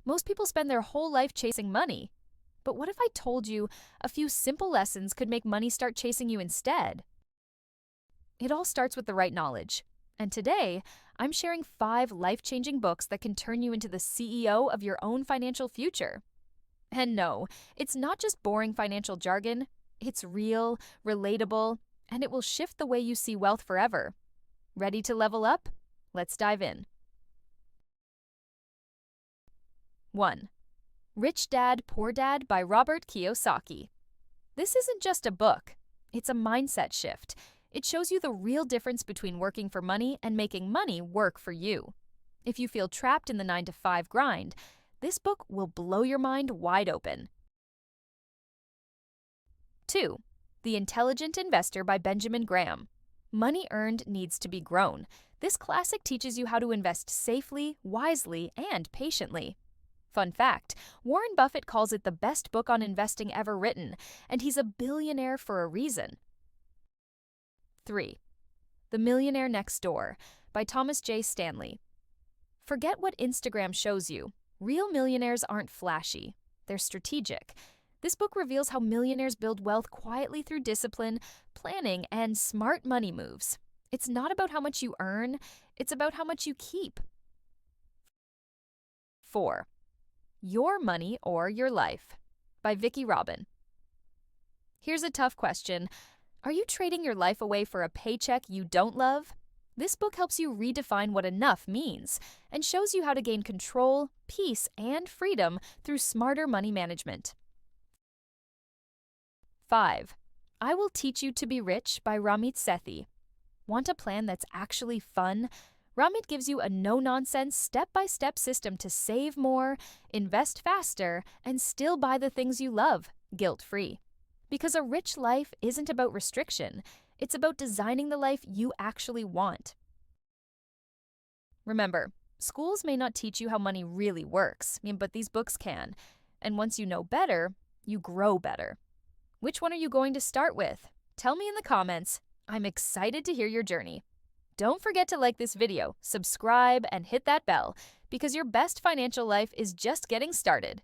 Most people spend their whole life chasing money. But what if I told you a few simple lessons could make money start chasing you instead? It all starts with the right knowledge. And today, I'm sharing 5 life-changing books that can turn you into the CEO of your own financial future. And no, it's not just boring financial jargon. It's real, relatable, and it will shift the way you see wealth forever. Ready to level up? Let's dive in. 1. Rich Dad, Poor Dad by Robert Kiyosaki. This isn't just a book. It's a mindset shift. It shows you the real difference between working for money and making money work for you. If you feel trapped in the 9-to-5 grind, this book will blow your mind wide open. 2. The Intelligent Investor by Benjamin Graham. Money earned needs to be grown. This classic teaches you how to invest safely, wisely, and patiently. Fun fact, Warren Buffett calls it the best book on investing ever written, and he's a billionaire for a reason. 3. The Millionaire Next Door by Thomas J. Stanley. Forget what Instagram shows you. Real millionaires aren't flashy. They're strategic. This book reveals how millionaires build wealth quietly through discipline, planning, and smart money moves. It's not about how much you earn, it's about how much you keep. 4. Your Money or Your Life by Vicki Robin. Here's a tough question. Are you trading your life away for a paycheck you don't love? This book helps you redefine what enough means and shows you how to gain control, peace, and freedom through smarter money management. 5. I Will Teach You to Be Rich by Ramit Sethi. Want a plan that's actually fun? Ramit gives you a no-nonsense, step-by-step system to save more, invest faster, and still buy the things you love, guilt-free. Because a rich life isn't about restriction, it's about designing the life you actually want. Remember, schools may not teach you how money really works, but these books can. And once you know better, you grow better. Which one are you going to start with? Tell me in the comments. I'm excited to hear your journey. Don't forget to like this video, subscribe, and hit that bell, because your best financial life is just getting started.